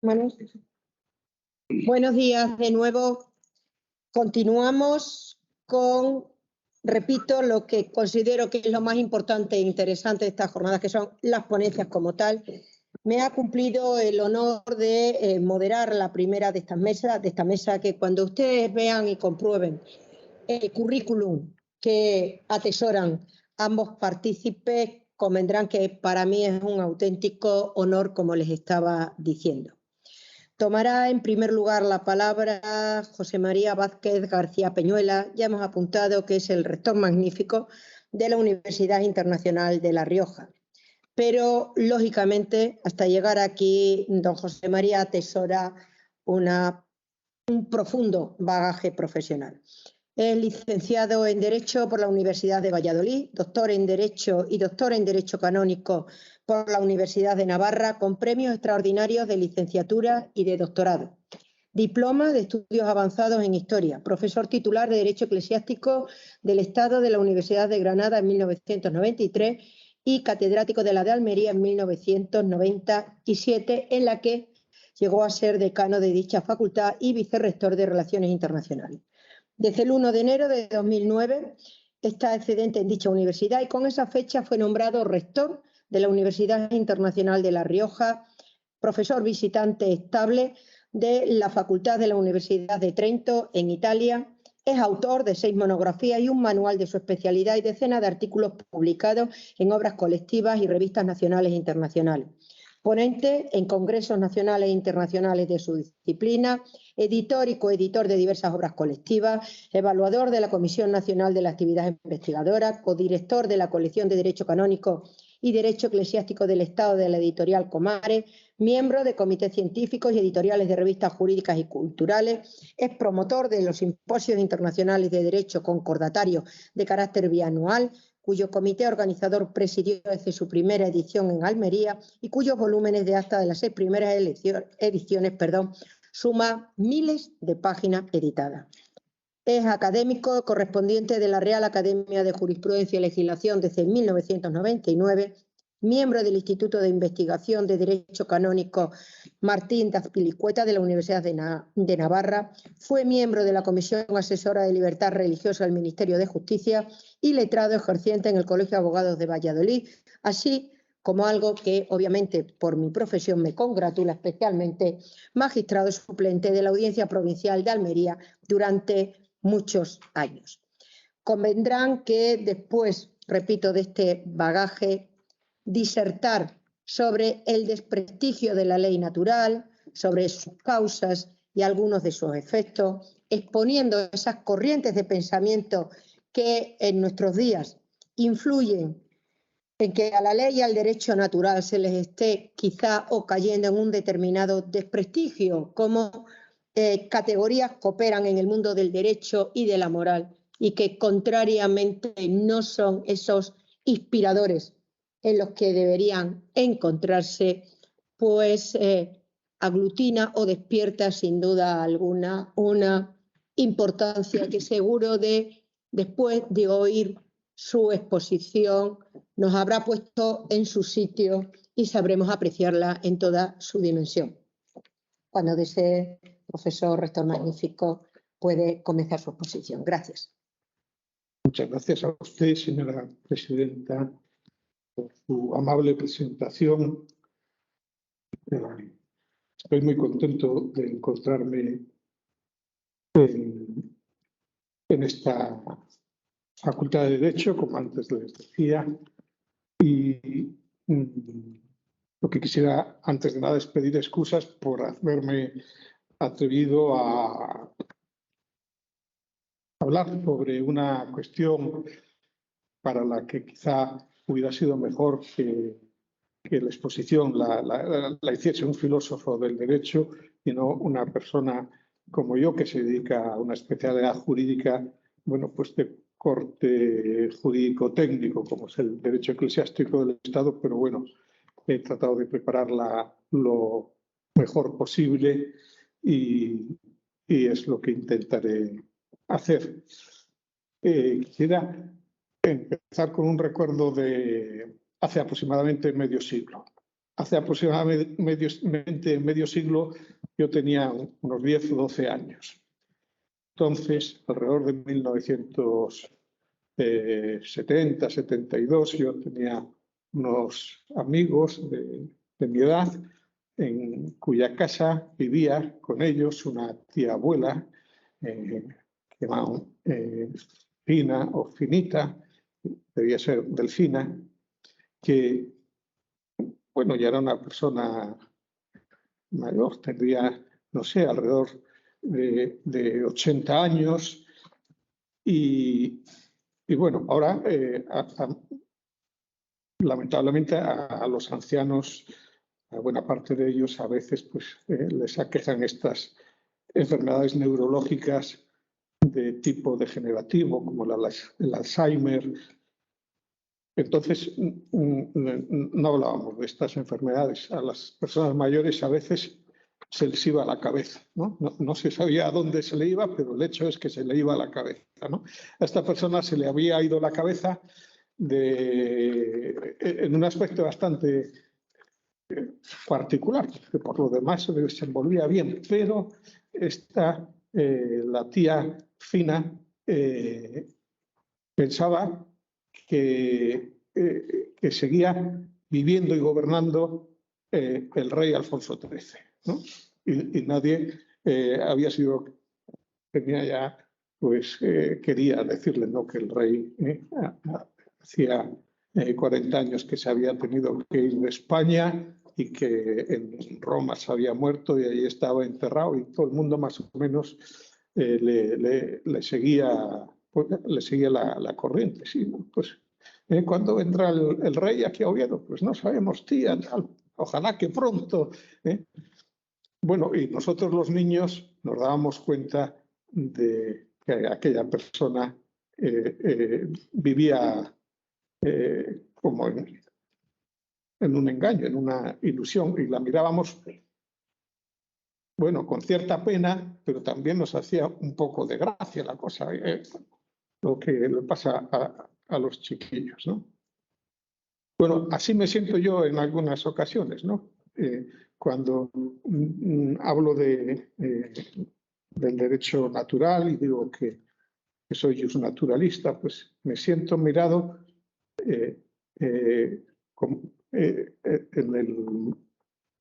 Bueno, buenos días de nuevo. Continuamos con, repito, lo que considero que es lo más importante e interesante de estas jornadas, que son las ponencias como tal. Me ha cumplido el honor de moderar la primera de esta mesa, que cuando ustedes vean y comprueben el currículum que atesoran ambos partícipes, convendrán que para mí es un auténtico honor, como les estaba diciendo. Tomará en primer lugar la palabra José María Vázquez García Peñuela. Ya hemos apuntado que es el rector magnífico de la Universidad Internacional de La Rioja. Pero, lógicamente, hasta llegar aquí, don José María atesora un profundo bagaje profesional. Es licenciado en Derecho por la Universidad de Valladolid, doctor en Derecho y doctor en Derecho Canónico por la Universidad de Navarra, con premios extraordinarios de licenciatura y de doctorado. Diploma de Estudios Avanzados en Historia, profesor titular de Derecho Eclesiástico del Estado de la Universidad de Granada en 1993 y catedrático de la de Almería en 1997, en la que llegó a ser decano de dicha facultad y vicerrector de Relaciones Internacionales. Desde el 1 de enero de 2009 está excedente en dicha universidad y con esa fecha fue nombrado rector de la Universidad Internacional de La Rioja, profesor visitante estable de la Facultad de la Universidad de Trento en Italia. Es autor de 6 monografías y un manual de su especialidad y decenas de artículos publicados en obras colectivas y revistas nacionales e internacionales. Ponente en congresos nacionales e internacionales de su disciplina, editor y coeditor de diversas obras colectivas, evaluador de la Comisión Nacional de la Actividad Investigadora, codirector de la colección de Derecho Canónico y Derecho Eclesiástico del Estado de la editorial Comares, miembro de comités científicos y editoriales de revistas jurídicas y culturales, es promotor de los simposios internacionales de derecho concordatario de carácter bianual, cuyo comité organizador presidió desde su primera edición en Almería y cuyos volúmenes de acta de las 6 primeras ediciones suma miles de páginas editadas. Es académico correspondiente de la Real Academia de Jurisprudencia y Legislación desde 1999, miembro del Instituto de Investigación de Derecho Canónico Martín de Azpilicueta de la Universidad de Navarra, fue miembro de la Comisión Asesora de Libertad Religiosa del Ministerio de Justicia y letrado ejerciente en el Colegio de Abogados de Valladolid, así como algo que obviamente por mi profesión me congratula especialmente, magistrado suplente de la Audiencia Provincial de Almería durante muchos años. Convendrán que después, repito, de este bagaje, disertar sobre el desprestigio de la ley natural, sobre sus causas y algunos de sus efectos, exponiendo esas corrientes de pensamiento que en nuestros días influyen en que a la ley y al derecho natural se les esté quizá o cayendo en un determinado desprestigio, como categorías que operan en el mundo del derecho y de la moral y que contrariamente no son esos inspiradores en los que deberían encontrarse, pues aglutina o despierta sin duda alguna una importancia que seguro de después de oír su exposición nos habrá puesto en su sitio y sabremos apreciarla en toda su dimensión. Cuando desee, profesor, rector magnífico, puede comenzar su exposición. Gracias. Muchas gracias a usted, señora presidenta, por su amable presentación. Estoy muy contento de encontrarme en esta Facultad de Derecho, como antes les decía, y lo que quisiera antes de nada es pedir excusas por haberme atrevido a hablar sobre una cuestión para la que quizá hubiera sido mejor que la exposición la hiciese un filósofo del derecho y no una persona como yo que se dedica a una especialidad jurídica, bueno, pues de corte jurídico-técnico, como es el derecho eclesiástico del Estado, pero bueno, he tratado de prepararla lo mejor posible y es lo que intentaré hacer. Quisiera empezar con un recuerdo de hace aproximadamente medio siglo. hace aproximadamente medio siglo yo tenía unos 10 o 12 años. Entonces, alrededor de 1970, 72, yo tenía unos amigos de mi edad en cuya casa vivía con ellos una tía abuela que llamaban Fina o Finita, debía ser Delfina, que, bueno, ya era una persona mayor, tendría, no sé, alrededor de 80 años y bueno, ahora lamentablemente a los ancianos, a buena parte de ellos a veces pues, les aquejan estas enfermedades neurológicas de tipo degenerativo como el Alzheimer. Entonces no hablábamos de estas enfermedades. A las personas mayores a veces se les iba a la cabeza, ¿no? No se sabía a dónde se le iba, pero el hecho es que se le iba a la cabeza, ¿no? A esta persona se le había ido la cabeza en un aspecto bastante particular, que por lo demás se desenvolvía bien, pero la tía Fina pensaba que seguía viviendo y gobernando el rey Alfonso XIII, ¿no? Y nadie tenía ya, pues quería decirle, ¿no?, que el rey hacía 40 años que se había tenido que ir de España y que en Roma se había muerto y ahí estaba enterrado y todo el mundo más o menos le seguía la corriente. Sí, ¿no? Pues, ¿cuándo vendrá el rey aquí a Oviedo? Pues no sabemos, tía, ojalá que pronto. Bueno, y nosotros los niños nos dábamos cuenta de que aquella persona vivía como en un engaño, en una ilusión, y la mirábamos, bueno, con cierta pena, pero también nos hacía un poco de gracia la cosa, lo que le pasa a los chiquillos, ¿no? Bueno, así me siento yo en algunas ocasiones, ¿no? Cuando hablo del derecho natural y digo que soy naturalista, pues me siento mirado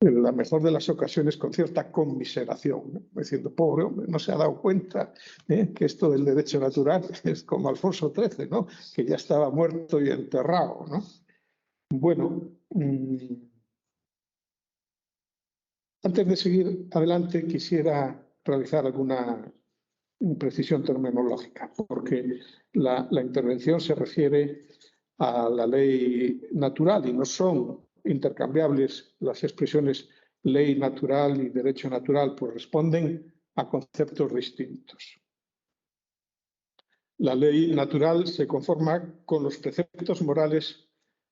en la mejor de las ocasiones con cierta conmiseración, ¿no? Diciendo, pobre hombre, no se ha dado cuenta que esto del derecho natural es como Alfonso XIII, ¿no?, que ya estaba muerto y enterrado, ¿no? Bueno, antes de seguir adelante quisiera realizar alguna precisión terminológica, porque la intervención se refiere a la ley natural y no son intercambiables las expresiones ley natural y derecho natural, pues responden a conceptos distintos. La ley natural se conforma con los preceptos morales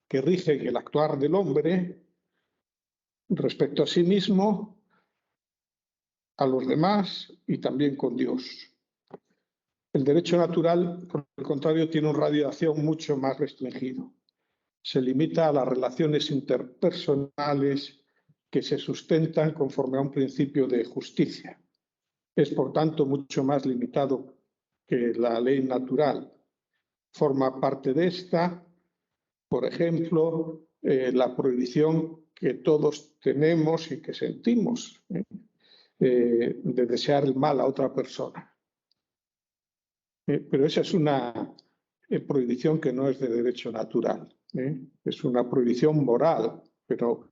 que rigen el actuar del hombre respecto a sí mismo, a los demás y también con Dios. El derecho natural, por el contrario, tiene un radio de acción mucho más restringido. Se limita a las relaciones interpersonales que se sustentan conforme a un principio de justicia. Es, por tanto, mucho más limitado que la ley natural. Forma parte de esta, por ejemplo, la prohibición que todos tenemos y que sentimos de desear el mal a otra persona. Pero esa es una prohibición que no es de derecho natural. Es una prohibición moral, pero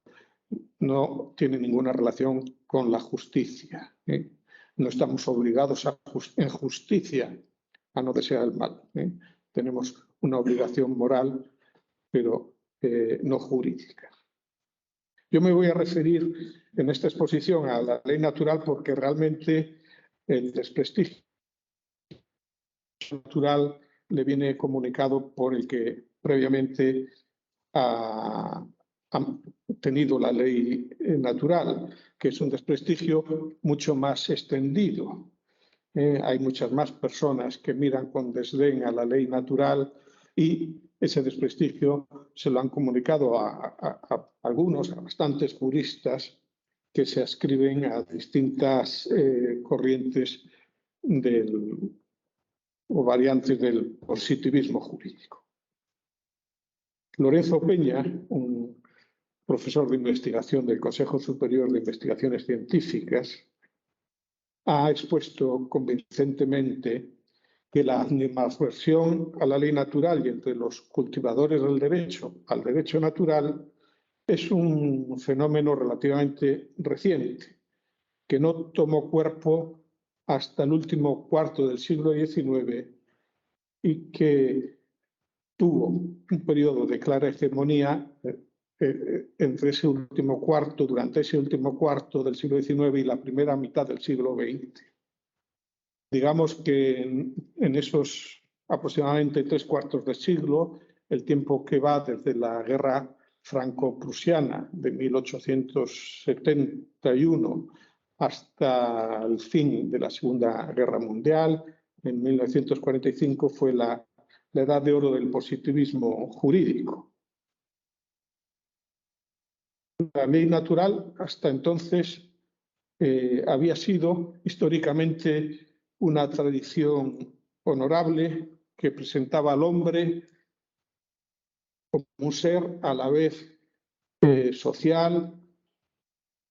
no tiene ninguna relación con la justicia. No estamos obligados en justicia a no desear el mal. Tenemos una obligación moral, pero no jurídica. Yo me voy a referir en esta exposición a la ley natural porque realmente el desprestigio natural le viene comunicado por el que previamente ha tenido la ley natural, que es un desprestigio mucho más extendido. Hay muchas más personas que miran con desdén a la ley natural y ese desprestigio se lo han comunicado a algunos, a bastantes juristas que se adscriben a distintas corrientes o variantes del positivismo jurídico. Lorenzo Peña, un profesor de investigación del Consejo Superior de Investigaciones Científicas, ha expuesto convincentemente que la animadversión a la ley natural y entre los cultivadores del derecho al derecho natural es un fenómeno relativamente reciente, que no tomó cuerpo hasta el último cuarto del siglo XIX y que tuvo un periodo de clara hegemonía entre ese último cuarto, durante ese último cuarto del siglo XIX y la primera mitad del siglo XX. Digamos que en esos aproximadamente 3/4 de siglo, el tiempo que va desde la guerra franco-prusiana de 1871 hasta el fin de la Segunda Guerra Mundial, en 1945, fue la edad de oro del positivismo jurídico. La ley natural hasta entonces había sido históricamente una tradición honorable que presentaba al hombre como un ser a la vez social,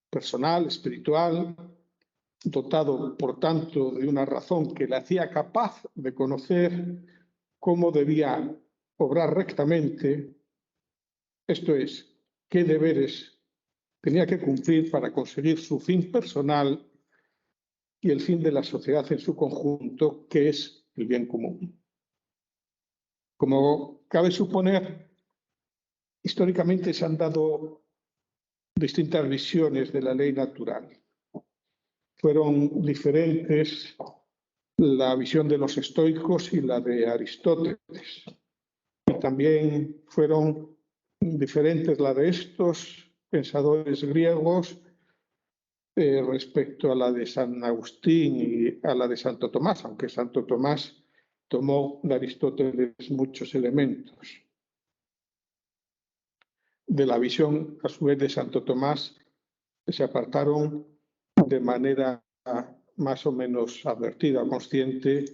personal, espiritual, dotado, por tanto, de una razón que le hacía capaz de conocer cómo debía obrar rectamente, esto es, qué deberes tenía que cumplir para conseguir su fin personal y el fin de la sociedad en su conjunto, que es el bien común. Como cabe suponer, históricamente se han dado distintas visiones de la ley natural. Fueron diferentes la visión de los estoicos y la de Aristóteles. Y también fueron diferentes la de estos pensadores griegos respecto a la de San Agustín y a la de Santo Tomás, aunque Santo Tomás tomó de Aristóteles muchos elementos. De la visión, a su vez, de Santo Tomás, se apartaron de manera más o menos advertida, consciente,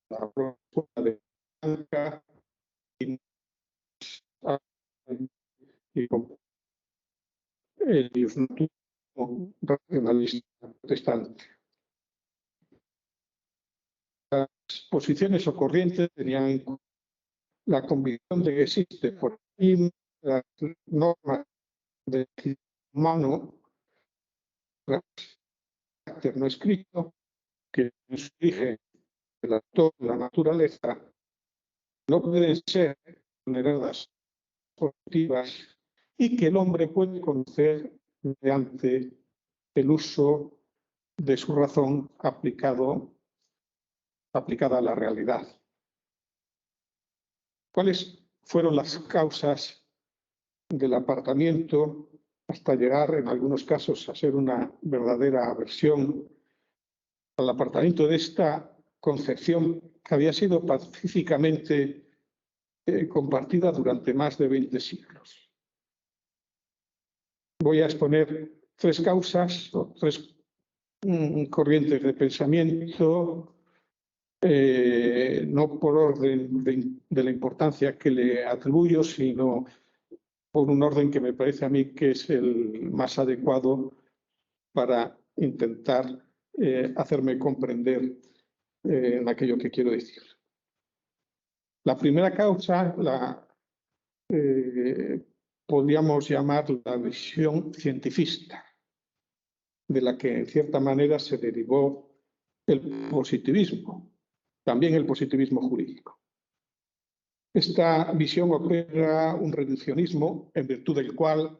la propuesta de Blanca y el diosnatismo racionalista protestante. Las posiciones o corrientes tenían la convicción de que existe por encima de las normas del humano carácter no escrito que nos rige toda la naturaleza, no pueden ser vulneradas positivas y que el hombre puede conocer mediante el uso de su razón aplicada a la realidad. ¿Cuáles fueron las causas del apartamiento hasta llegar en algunos casos a ser una verdadera aversión al apartamiento de esta concepción que había sido pacíficamente compartida durante más de 20 siglos? Voy a exponer 3 causas o 3 corrientes de pensamiento, no por orden de la importancia que le atribuyo, sino por un orden que me parece a mí que es el más adecuado para intentar hacerme comprender en aquello que quiero decir. La primera causa podríamos llamar la visión cientifista, de la que en cierta manera se derivó el positivismo, también el positivismo jurídico. Esta visión opera un reduccionismo en virtud del cual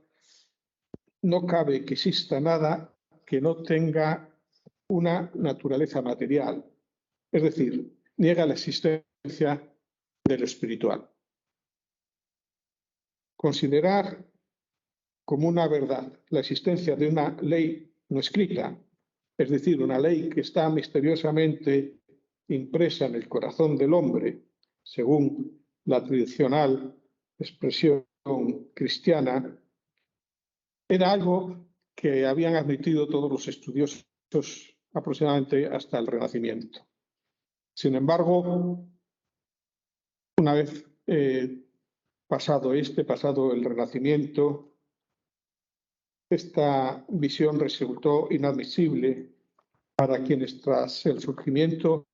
no cabe que exista nada que no tenga una naturaleza material, es decir, niega la existencia de lo espiritual. Considerar como una verdad la existencia de una ley no escrita, es decir, una ley que está misteriosamente impresa en el corazón del hombre, según la tradicional expresión cristiana, era algo que habían admitido todos los estudiosos aproximadamente hasta el Renacimiento. Sin embargo, una vez pasado el Renacimiento, esta visión resultó inadmisible para quienes tras el surgimiento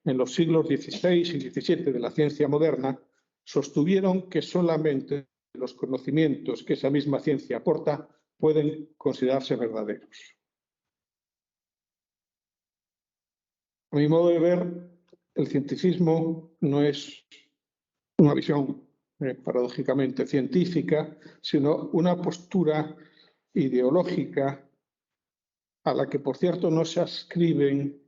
en los siglos XVI y XVII de la ciencia moderna sostuvieron que solamente los conocimientos que esa misma ciencia aporta pueden considerarse verdaderos. A mi modo de ver, el cientificismo no es una visión paradójicamente científica, sino una postura ideológica a la que, por cierto, no se adscriben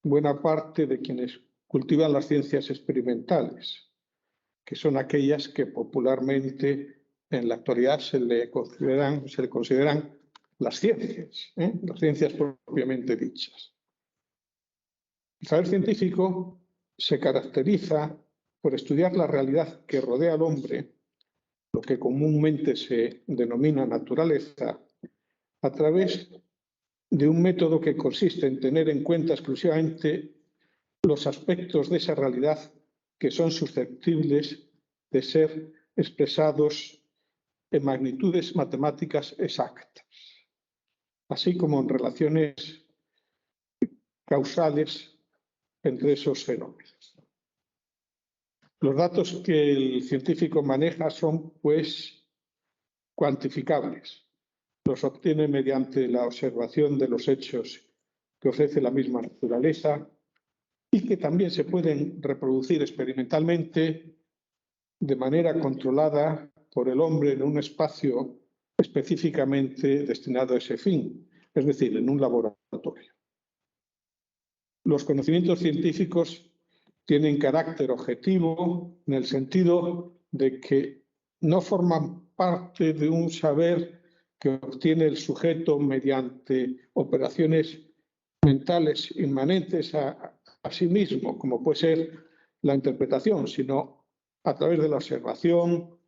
buena parte de quienes cultivan las ciencias experimentales, que son aquellas que popularmente en la actualidad se le consideran las ciencias propiamente dichas. El saber científico se caracteriza por estudiar la realidad que rodea al hombre, lo que comúnmente se denomina naturaleza, a través de un método que consiste en tener en cuenta exclusivamente los aspectos de esa realidad que son susceptibles de ser expresados en magnitudes matemáticas exactas, así como en relaciones causales entre esos fenómenos. Los datos que el científico maneja son, pues, cuantificables. Los obtiene mediante la observación de los hechos que ofrece la misma naturaleza y que también se pueden reproducir experimentalmente de manera controlada por el hombre en un espacio específicamente destinado a ese fin, es decir, en un laboratorio. Los conocimientos científicos tienen carácter objetivo en el sentido de que no forman parte de un saber que obtiene el sujeto mediante operaciones mentales inmanentes a sí mismo, como puede ser la interpretación, sino a través de la observación,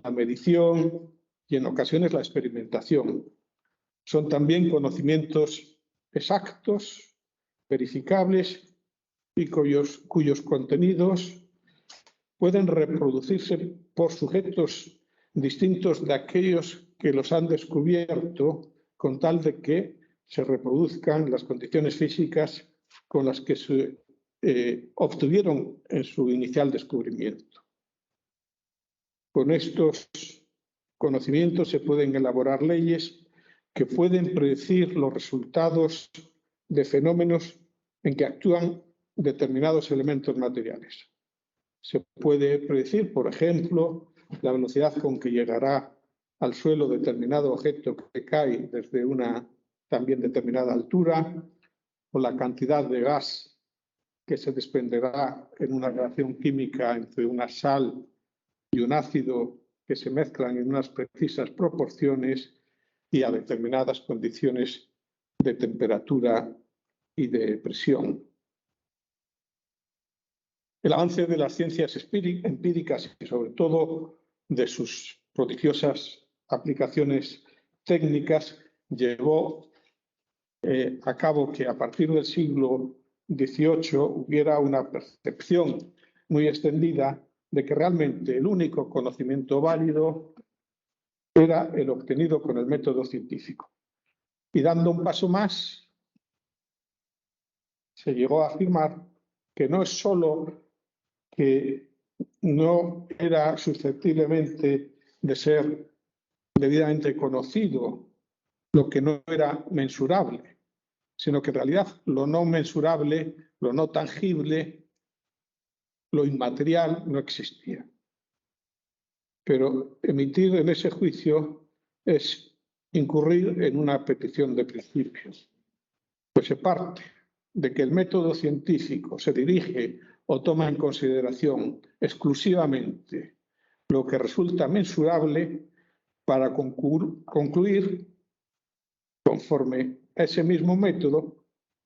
la medición y en ocasiones la experimentación. Son también conocimientos exactos, verificables y cuyos contenidos pueden reproducirse por sujetos distintos de aquellos que los han descubierto, con tal de que se reproduzcan las condiciones físicas con las que se obtuvieron en su inicial descubrimiento. Con estos conocimientos se pueden elaborar leyes que pueden predecir los resultados de fenómenos en que actúan determinados elementos materiales. Se puede predecir, por ejemplo, la velocidad con que llegará al suelo determinado objeto que cae desde una también determinada altura, o la cantidad de gas que se desprenderá en una reacción química entre una sal y un ácido que se mezclan en unas precisas proporciones y a determinadas condiciones de temperatura y de presión. El avance de las ciencias empíricas y sobre todo de sus prodigiosas aplicaciones técnicas llevó a cabo que a partir del siglo XVIII hubiera una percepción muy extendida de que realmente el único conocimiento válido era el obtenido con el método científico. Y dando un paso más, se llegó a afirmar que no es solo que no era susceptiblemente de ser debidamente conocido lo que no era mensurable, sino que en realidad lo no mensurable, lo no tangible, lo inmaterial no existía. Pero emitir en ese juicio es incurrir en una petición de principios, pues se parte de que el método científico se dirige o toma en consideración exclusivamente lo que resulta mensurable para concluir, conforme a ese mismo método,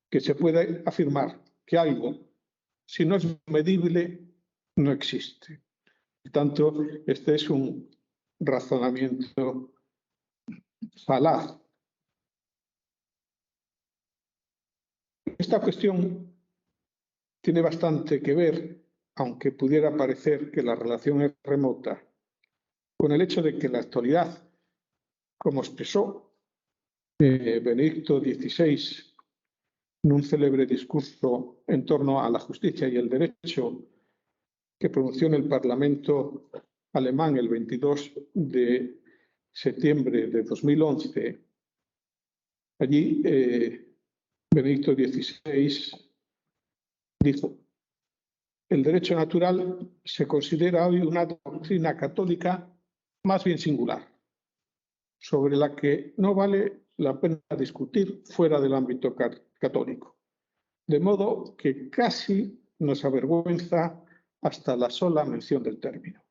que se puede afirmar que algo, si no es medible, no existe. Por tanto, este es un razonamiento falaz. Esta cuestión tiene bastante que ver, aunque pudiera parecer que la relación es remota, con el hecho de que en la actualidad, como expresó Benedicto XVI en un célebre discurso en torno a la justicia y el derecho que pronunció en el Parlamento alemán el 22 de septiembre de 2011, allí Benedicto XVI dijo: el derecho natural se considera hoy una doctrina católica más bien singular, sobre la que no vale la pena discutir fuera del ámbito católico, de modo que casi nos avergüenza hasta la sola mención del término.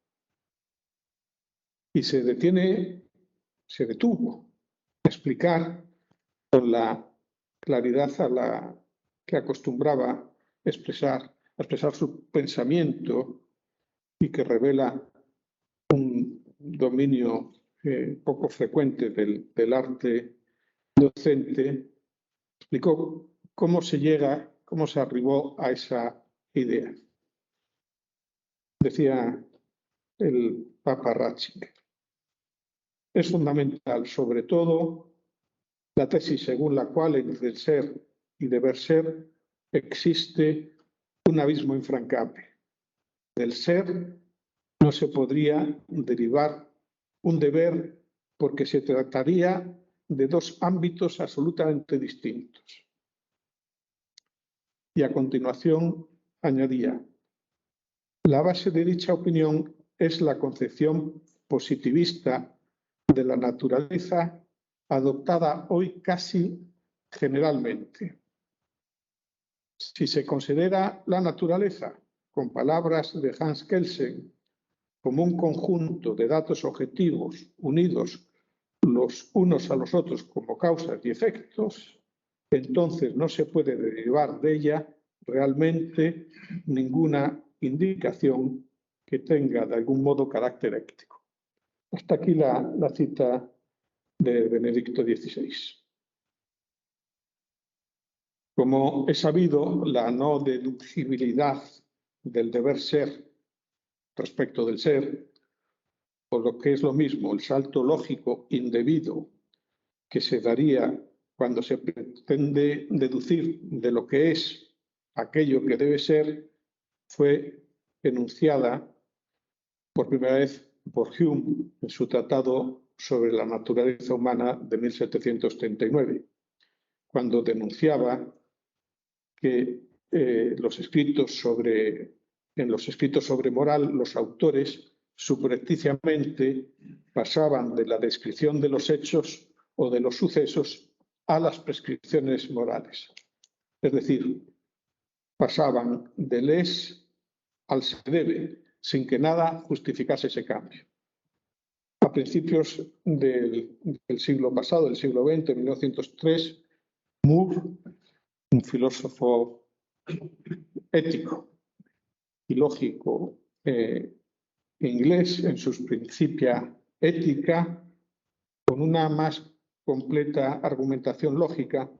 Y se detuvo a explicar con la claridad a la que acostumbraba a expresar su pensamiento y que revela un dominio poco frecuente del arte docente, explicó cómo se arribó a esa idea. Decía el Papa Ratzinger: es fundamental, sobre todo, la tesis según la cual entre el ser y deber ser existe un abismo infrancable. Del ser no se podría derivar un deber, porque se trataría de dos ámbitos absolutamente distintos. Y a continuación añadía: la base de dicha opinión es la concepción positivista de la naturaleza adoptada hoy casi generalmente. Si se considera la naturaleza, con palabras de Hans Kelsen, como un conjunto de datos objetivos unidos los unos a los otros como causas y efectos, entonces no se puede derivar de ella realmente ninguna indicación que tenga de algún modo carácter ético. Hasta aquí la cita de Benedicto XVI. Como es sabido, la no deducibilidad del deber ser respecto del ser, o lo que es lo mismo, el salto lógico indebido que se daría cuando se pretende deducir de lo que es aquello que debe ser, fue enunciada por primera vez por Hume en su tratado sobre la naturaleza humana de 1739, cuando denunciaba que en los escritos sobre moral, los autores subrepticiamente pasaban de la descripción de los hechos o de los sucesos a las prescripciones morales. Es decir, pasaban del es al se debe, sin que nada justificase ese cambio. A principios del siglo pasado, del siglo XX, en 1903, Moore, un filósofo ético y lógico inglés, en sus Principia Ética, con una más completa argumentación lógica,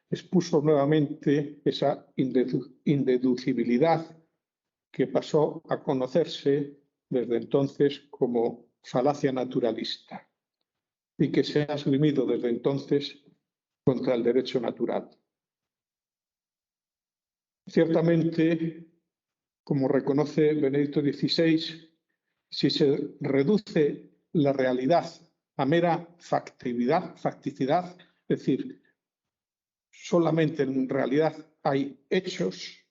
expuso nuevamente esa indeducibilidad que pasó a conocerse desde entonces como falacia naturalista y que se ha esgrimido desde entonces contra el derecho natural. Ciertamente, como reconoce Benedicto XVI, si se reduce la realidad a mera facticidad, es decir, solamente en realidad hay hechos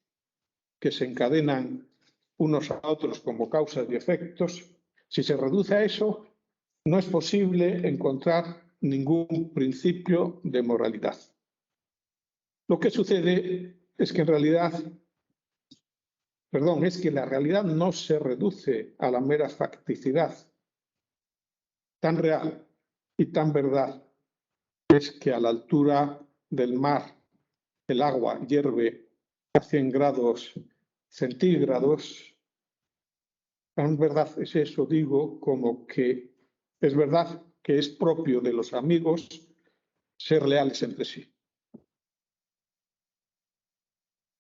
que se encadenan unos a otros como causas y efectos, si se reduce a eso, no es posible encontrar ningún principio de moralidad. Lo que sucede es que la realidad no se reduce a la mera facticidad. Tan real y tan verdad es que a la altura del mar el agua hierve a 100 grados centígrados tan verdad es eso, digo, como que es verdad que es propio de los amigos ser leales entre sí.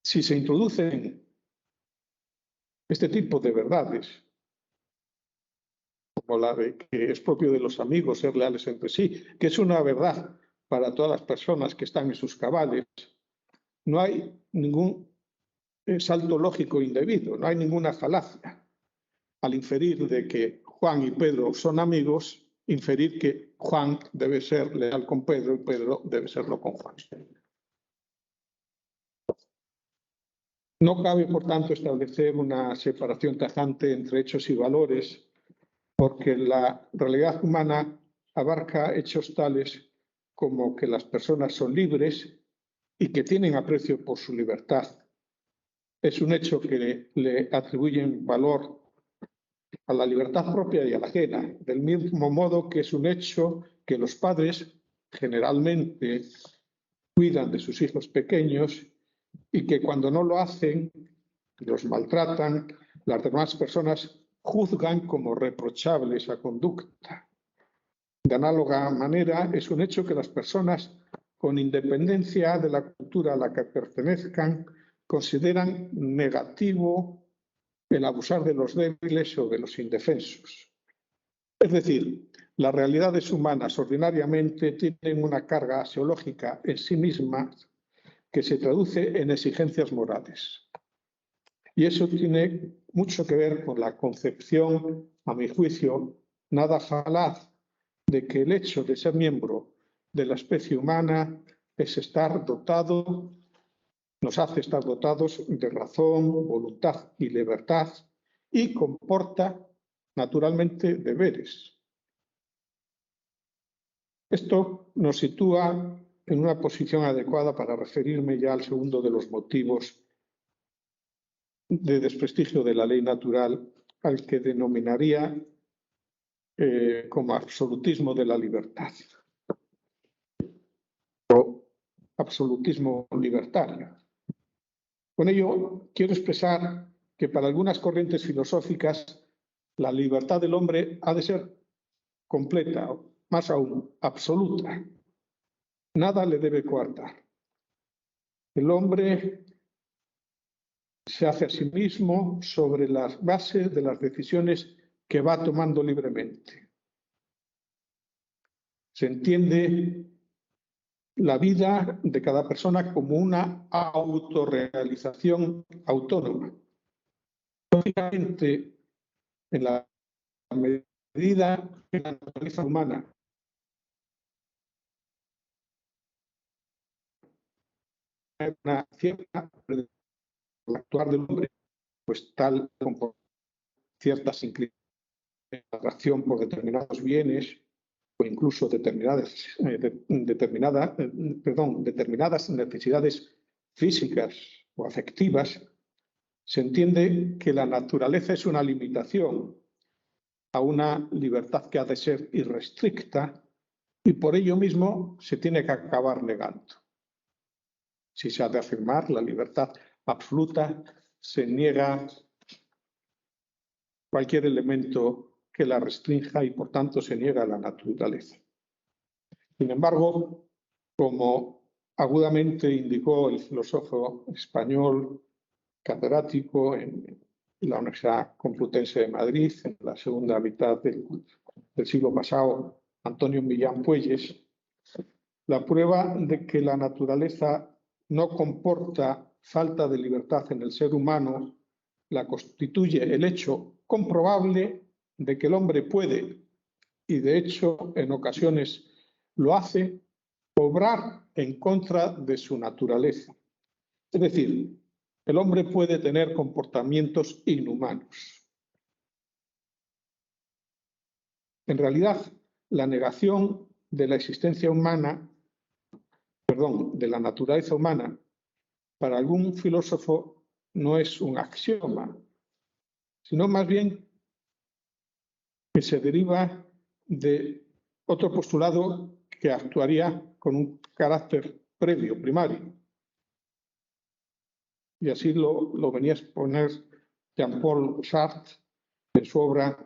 Si se introducen este tipo de verdades, como la de que es propio de los amigos ser leales entre sí, que es una verdad para todas las personas que están en sus cabales, no hay ningún salto lógico indebido, no hay ninguna falacia. Al inferir de que Juan y Pedro son amigos, inferir que Juan debe ser leal con Pedro y Pedro debe serlo con Juan. No cabe, por tanto, establecer una separación tajante entre hechos y valores, porque la realidad humana abarca hechos tales como que las personas son libres y que tienen aprecio por su libertad. Es un hecho que le atribuyen valor a la libertad propia y a la ajena, del mismo modo que es un hecho que los padres generalmente cuidan de sus hijos pequeños y que cuando no lo hacen, los maltratan, las demás personas juzgan como reprochable esa conducta. De análoga manera, es un hecho que las personas, con independencia de la cultura a la que pertenezcan, consideran negativo el abusar de los débiles o de los indefensos. Es decir, las realidades humanas ordinariamente tienen una carga axiológica en sí mismas que se traduce en exigencias morales. Y eso tiene mucho que ver con la concepción, a mi juicio, nada falaz de que el hecho de ser miembro de la especie humana es estar dotado, nos hace estar dotados de razón, voluntad y libertad y comporta naturalmente deberes. Esto nos sitúa en una posición adecuada para referirme ya al segundo de los motivos de desprestigio de la ley natural, al que denominaría como absolutismo de la libertad o absolutismo libertario. Con ello quiero expresar que para algunas corrientes filosóficas la libertad del hombre ha de ser completa, más aún absoluta. Nada le debe coartar. El hombre se hace a sí mismo sobre las bases de las decisiones que va tomando libremente. Se entiende la vida de cada persona como una autorrealización autónoma. Lógicamente, en la medida que la naturaleza humana hay una cierta actuar del hombre, pues tal como ciertas inclinaciones de atracción por determinados bienes o incluso determinadas necesidades físicas o afectivas, se entiende que la naturaleza es una limitación a una libertad que ha de ser irrestricta y por ello mismo se tiene que acabar negando. Si se ha de afirmar la libertad absoluta, se niega cualquier elemento que la restrinja y por tanto se niega la naturaleza. Sin embargo, como agudamente indicó el filósofo español catedrático en la Universidad Complutense de Madrid en la segunda mitad del siglo pasado, Antonio Millán Puelles, la prueba de que la naturaleza no comporta falta de libertad en el ser humano la constituye el hecho comprobable de que el hombre puede, y de hecho en ocasiones lo hace, obrar en contra de su naturaleza. Es decir, el hombre puede tener comportamientos inhumanos. En realidad, la negación de la existencia humana, de la naturaleza humana, para algún filósofo no es un axioma, sino más bien que se deriva de otro postulado que actuaría con un carácter previo, primario. Y así lo venía a exponer Jean-Paul Sartre en su obra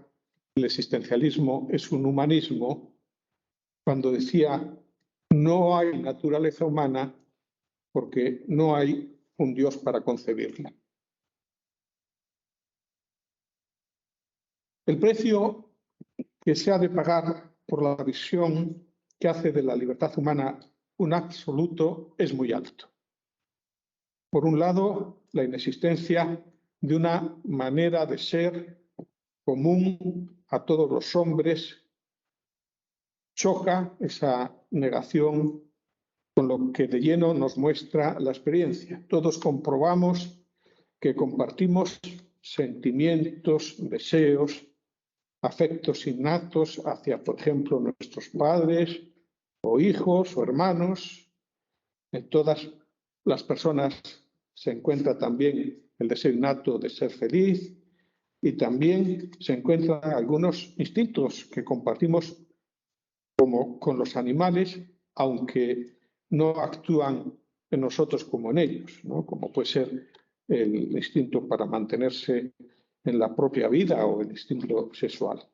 El existencialismo es un humanismo, cuando decía: no hay naturaleza humana porque no hay un Dios para concebirla. El precio que se ha de pagar por la visión que hace de la libertad humana un absoluto es muy alto. Por un lado, la inexistencia de una manera de ser común a todos los hombres choca esa negación con lo que de lleno nos muestra la experiencia. Todos comprobamos que compartimos sentimientos, deseos, afectos innatos hacia, por ejemplo, nuestros padres o hijos o hermanos. En todas las personas se encuentra también el deseo innato de ser feliz y también se encuentran algunos instintos que compartimos como con los animales, aunque no actúan en nosotros como en ellos, ¿no? Como puede ser el instinto para mantenerse en la propia vida o el instinto sexual.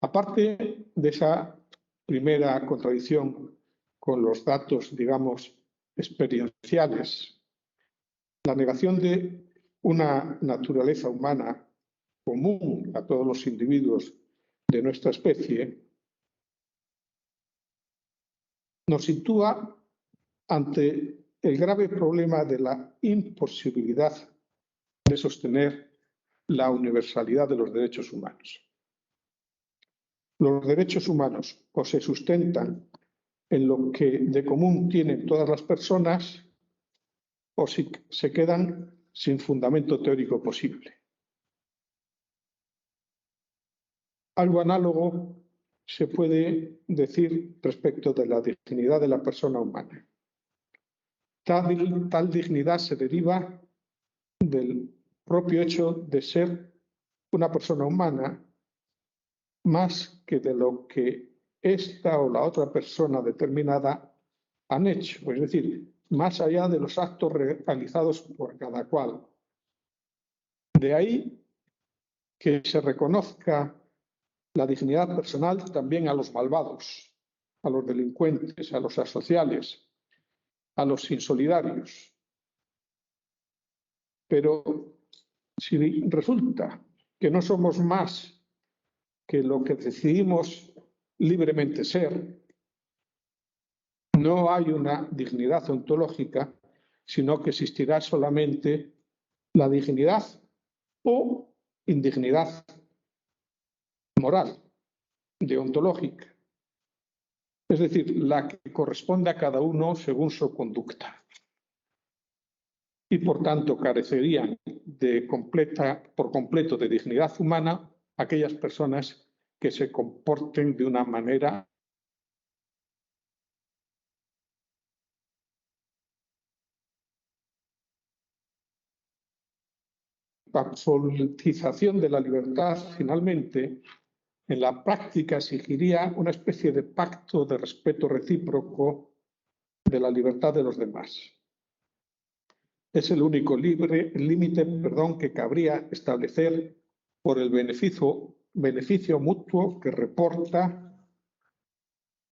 Aparte de esa primera contradicción con los datos, digamos, experienciales, la negación de una naturaleza humana común a todos los individuos de nuestra especie nos sitúa ante el grave problema de la imposibilidad de sostener la universalidad de los derechos humanos. Los derechos humanos o se sustentan en lo que de común tienen todas las personas o si se quedan sin fundamento teórico posible. Algo análogo se puede decir respecto de la dignidad de la persona humana. Tal dignidad se deriva del propio hecho de ser una persona humana más que de lo que esta o la otra persona determinada han hecho, es decir, más allá de los actos realizados por cada cual. De ahí que se reconozca la dignidad personal también a los malvados, a los delincuentes, a los asociales, a los insolidarios. Pero si resulta que no somos más que lo que decidimos libremente ser, no hay una dignidad ontológica, sino que existirá solamente la dignidad o indignidad moral, deontológica, es decir, la que corresponde a cada uno según su conducta. Y por tanto carecerían por completo de dignidad humana aquellas personas que se comporten de una manera la absolutización de la libertad, finalmente, en la práctica exigiría una especie de pacto de respeto recíproco de la libertad de los demás. Es el único límite que cabría establecer por el beneficio mutuo que reporta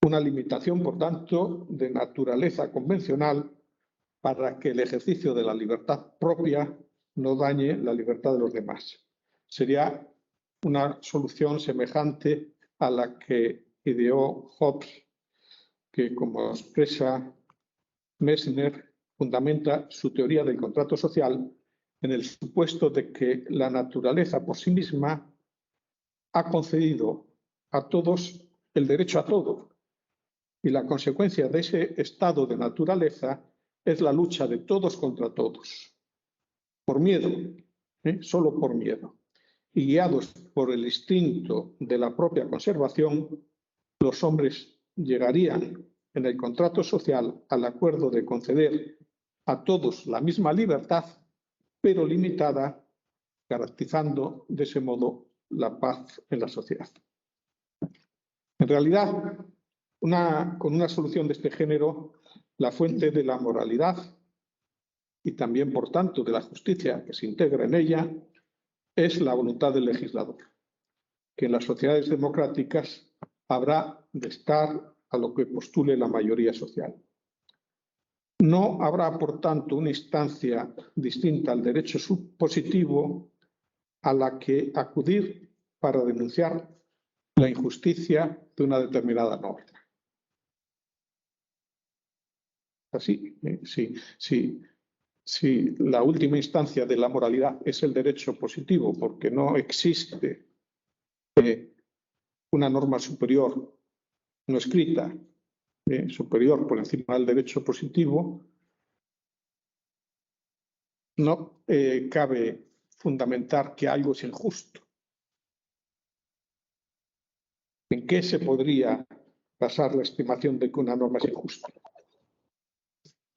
una limitación, por tanto, de naturaleza convencional para que el ejercicio de la libertad propia no dañe la libertad de los demás. Sería una solución semejante a la que ideó Hobbes, que, como expresa Messner, fundamenta su teoría del contrato social en el supuesto de que la naturaleza por sí misma ha concedido a todos el derecho a todo, y la consecuencia de ese estado de naturaleza es la lucha de todos contra todos, por miedo, solo por miedo. Y guiados por el instinto de la propia conservación, los hombres llegarían en el contrato social al acuerdo de conceder a todos la misma libertad, pero limitada, garantizando de ese modo la paz en la sociedad. En realidad, con una solución de este género, la fuente de la moralidad y también, por tanto, de la justicia que se integra en ella, es la voluntad del legislador, que en las sociedades democráticas habrá de estar a lo que postule la mayoría social. No habrá, por tanto, una instancia distinta al derecho positivo a la que acudir para denunciar la injusticia de una determinada norma. Así, si la última instancia de la moralidad es el derecho positivo, porque no existe una norma superior no escrita, superior por encima del derecho positivo, no cabe fundamentar que algo es injusto. ¿En qué se podría basar la estimación de que una norma es injusta?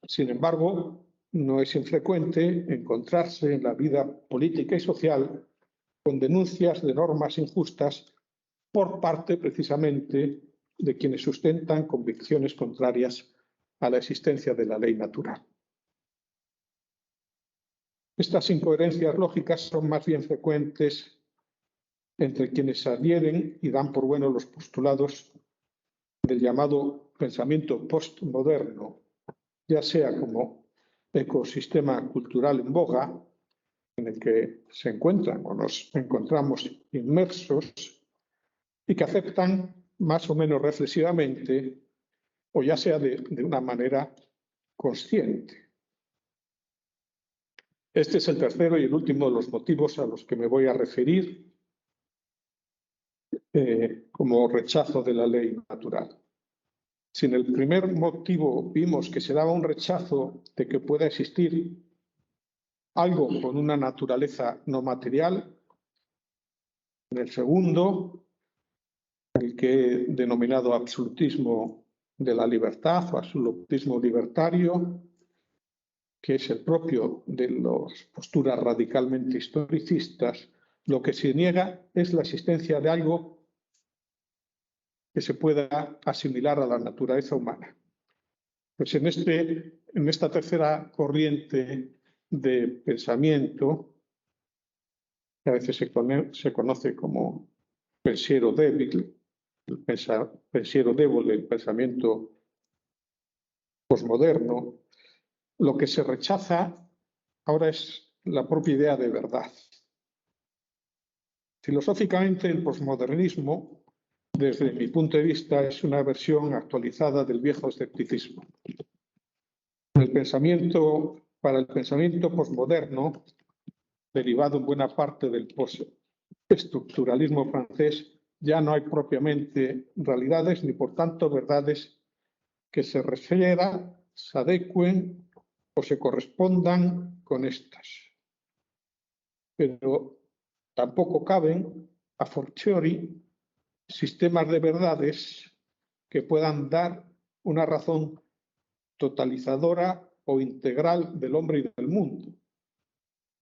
Sin embargo, no es infrecuente encontrarse en la vida política y social con denuncias de normas injustas por parte precisamente de quienes sustentan convicciones contrarias a la existencia de la ley natural. Estas incoherencias lógicas son más bien frecuentes entre quienes adhieren y dan por buenos los postulados del llamado pensamiento postmoderno, ya sea como ecosistema cultural en boga, en el que se encuentran o nos encontramos inmersos y que aceptan más o menos reflexivamente, o ya sea de una manera consciente. Este es el tercero y el último de los motivos a los que me voy a referir como rechazo de la ley natural. Si en el primer motivo vimos que se daba un rechazo de que pueda existir algo con una naturaleza no material, en el segundo, el que he denominado absolutismo de la libertad o absolutismo libertario, que es el propio de las posturas radicalmente historicistas, lo que se niega es la existencia de algo que se pueda asimilar a la naturaleza humana. Pues en esta tercera corriente de pensamiento, que a veces se conoce como pensiero débil, pensiero débil, el pensamiento posmoderno, lo que se rechaza ahora es la propia idea de verdad. Filosóficamente, el posmodernismo, desde mi punto de vista, es una versión actualizada del viejo escepticismo. Para el pensamiento posmoderno, derivado en buena parte del postestructuralismo francés, ya no hay propiamente realidades ni, por tanto, verdades que se refieran, se adecuen o se correspondan con estas. Pero tampoco caben, a fortiori, sistemas de verdades que puedan dar una razón totalizadora o integral del hombre y del mundo.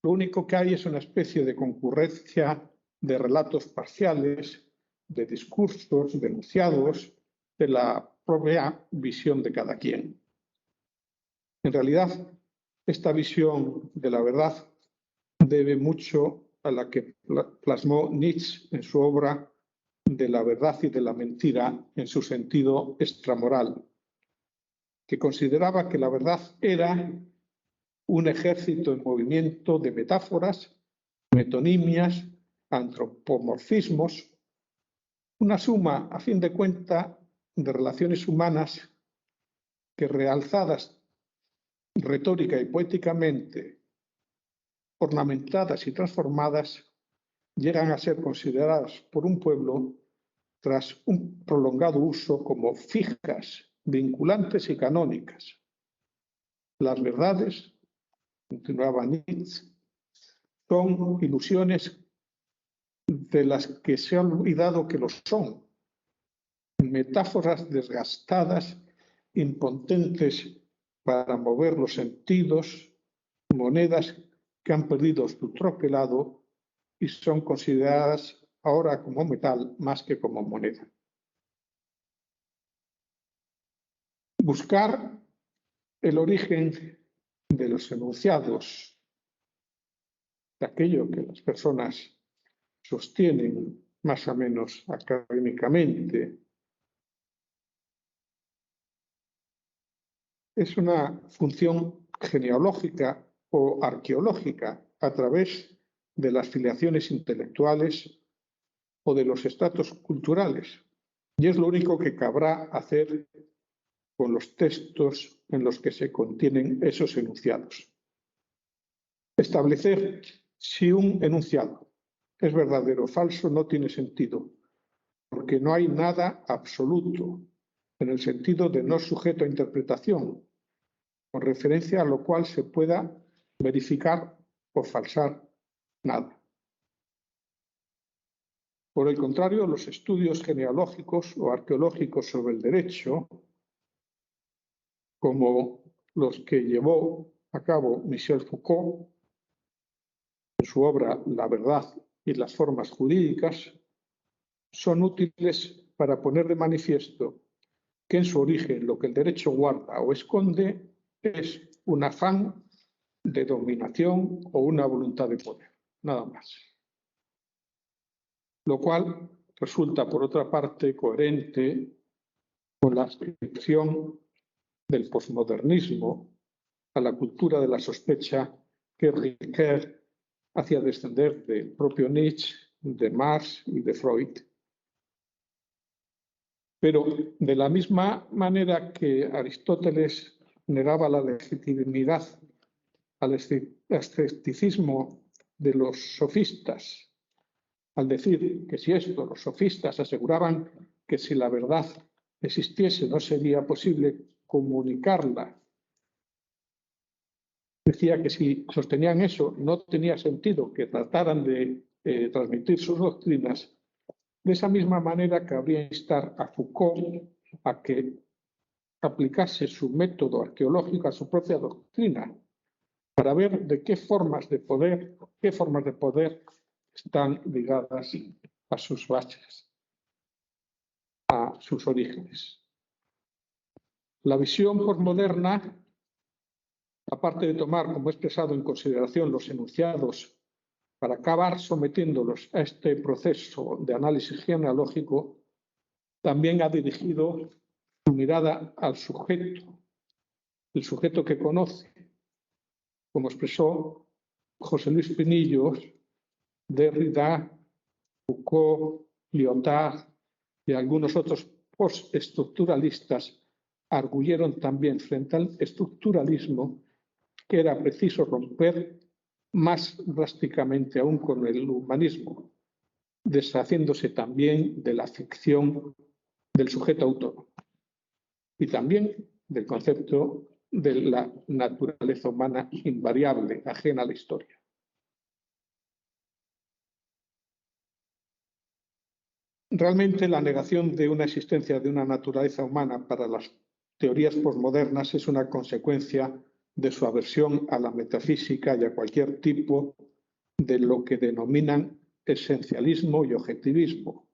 Lo único que hay es una especie de concurrencia de relatos parciales, de discursos denunciados, de la propia visión de cada quien. En realidad, esta visión de la verdad debe mucho a la que plasmó Nietzsche en su obra de la verdad y de la mentira en su sentido extramoral, que consideraba que la verdad era un ejército en movimiento de metáforas, metonimias, antropomorfismos, una suma, a fin de cuentas, de relaciones humanas que, realzadas retórica y poéticamente, ornamentadas y transformadas, llegan a ser consideradas por un pueblo, tras un prolongado uso, como fijas, vinculantes y canónicas. Las verdades, continuaba Nietzsche, son ilusiones de las que se ha olvidado que lo son, metáforas desgastadas, impotentes para mover los sentidos, monedas que han perdido su troquelado y son consideradas ahora como metal más que como moneda. Buscar el origen de los enunciados de aquello que las personas sostienen más o menos académicamente, es una función genealógica o arqueológica a través de las filiaciones intelectuales o de los estratos culturales. Y es lo único que cabrá hacer con los textos en los que se contienen esos enunciados. Establecer si un enunciado es verdadero o falso no tiene sentido, porque no hay nada absoluto en el sentido de no sujeto a interpretación, con referencia a lo cual se pueda verificar o falsar nada. Por el contrario, los estudios genealógicos o arqueológicos sobre el derecho, como los que llevó a cabo Michel Foucault en su obra La verdad y las formas jurídicas, son útiles para poner de manifiesto que en su origen lo que el derecho guarda o esconde es un afán de dominación o una voluntad de poder, nada más. Lo cual resulta, por otra parte, coherente con la adscripción del posmodernismo a la cultura de la sospecha que Ricoeur hacía descender del propio Nietzsche, de Marx y de Freud. Pero de la misma manera que Aristóteles negaba la legitimidad al escepticismo de los sofistas, al decir que si esto, los sofistas aseguraban que si la verdad existiese no sería posible comunicarla. Decía que si sostenían eso no tenía sentido que trataran de transmitir sus doctrinas. De esa misma manera cabría instar a Foucault a que aplicase su método arqueológico a su propia doctrina para ver de qué formas de poder están ligadas a sus bases, a sus orígenes. La visión posmoderna, aparte de tomar como expresado en consideración los enunciados para acabar sometiéndolos a este proceso de análisis genealógico, también ha dirigido su mirada al sujeto, el sujeto que conoce, como expresó José Luis Pinillos, Derrida, Foucault, Lyotard y algunos otros postestructuralistas arguyeron también frente al estructuralismo que era preciso romper más drásticamente aún con el humanismo, deshaciéndose también de la ficción del sujeto autónomo y también del concepto de la naturaleza humana invariable, ajena a la historia. Realmente la negación de una existencia de una naturaleza humana para las teorías posmodernas es una consecuencia de su aversión a la metafísica y a cualquier tipo de lo que denominan esencialismo y objetivismo,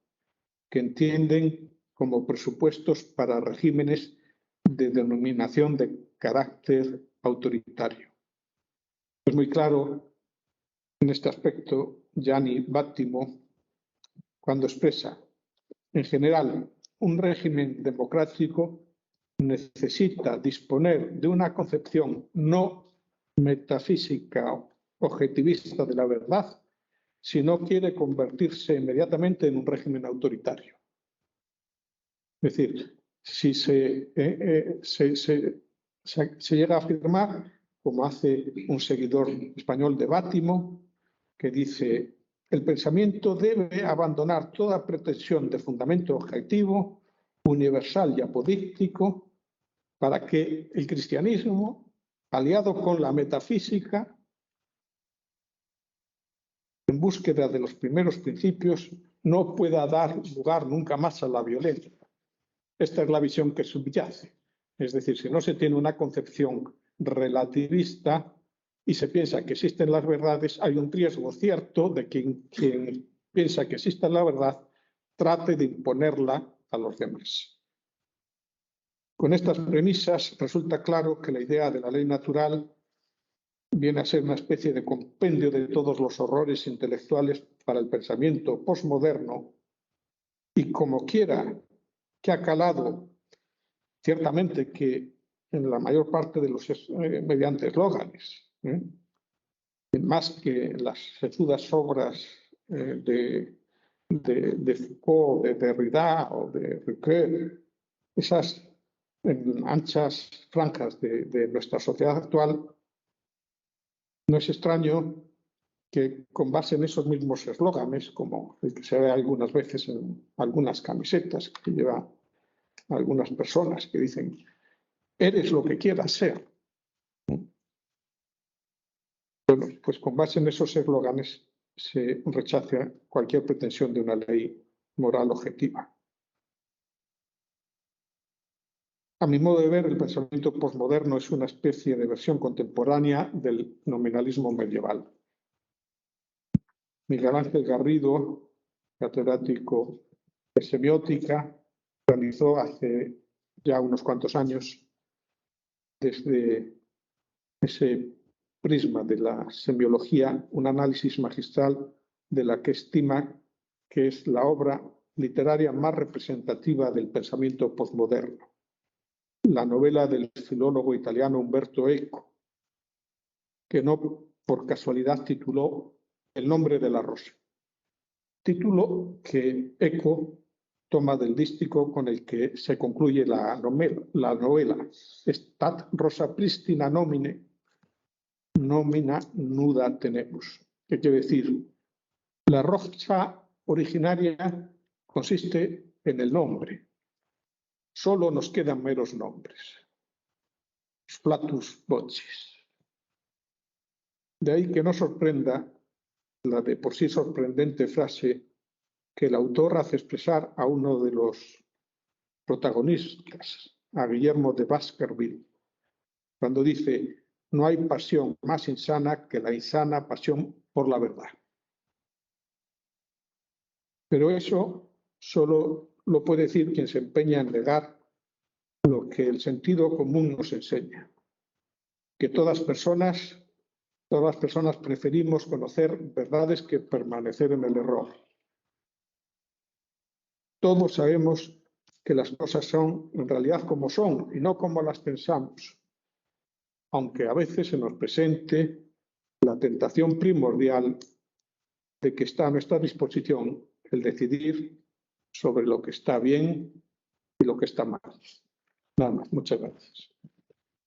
que entienden como presupuestos para regímenes de denominación de carácter autoritario. Es muy claro en este aspecto Gianni Vattimo cuando expresa: en general, un régimen democrático necesita disponer de una concepción no metafísica objetivista de la verdad si no quiere convertirse inmediatamente en un régimen autoritario. Es decir, si se llega a afirmar, como hace un seguidor español de Vattimo, que dice: el pensamiento debe abandonar toda pretensión de fundamento objetivo, universal y apodíctico, para que el cristianismo, aliado con la metafísica, en búsqueda de los primeros principios, no pueda dar lugar nunca más a la violencia. Esta es la visión que subyace. Es decir, si no se tiene una concepción relativista y se piensa que existen las verdades, hay un riesgo cierto de que quien piensa que existe la verdad trate de imponerla a los demás. Con estas premisas resulta claro que la idea de la ley natural viene a ser una especie de compendio de todos los horrores intelectuales para el pensamiento postmoderno, y como quiera que ha calado, ciertamente que en la mayor parte de los mediante eslóganes, más que en las sesudas obras de Foucault, de Derrida o de Ricoeur, esas anchas franjas de nuestra sociedad actual, no es extraño que con base en esos mismos eslóganes, como el que se ve algunas veces en algunas camisetas que llevan algunas personas que dicen, eres lo que quieras ser. Bueno, pues con base en esos eslóganes se rechaza cualquier pretensión de una ley moral objetiva. A mi modo de ver, el pensamiento posmoderno es una especie de versión contemporánea del nominalismo medieval. Miguel Ángel Garrido, catedrático de semiótica, realizó hace ya unos cuantos años, desde ese prisma de la semiología, un análisis magistral de la que estima que es la obra literaria más representativa del pensamiento posmoderno, la novela del filólogo italiano Umberto Eco, que no por casualidad tituló El nombre de la rosa, título que Eco toma del dístico con el que se concluye la novela Stat rosa pristina nomina nuda tenemus, que quiere decir, la rosa originaria consiste en el nombre, solo nos quedan meros nombres, flatus vocis. De ahí que no sorprenda la de por sí sorprendente frase que el autor hace expresar a uno de los protagonistas, a Guillermo de Baskerville, cuando dice, no hay pasión más insana que la insana pasión por la verdad. Pero eso solo lo puede decir quien se empeña en negar lo que el sentido común nos enseña, que todas las personas preferimos conocer verdades que permanecer en el error. Todos sabemos que las cosas son en realidad como son y no como las pensamos, aunque a veces se nos presente la tentación primordial de que está a nuestra disposición el decidir sobre lo que está bien y lo que está mal. Nada más, muchas gracias.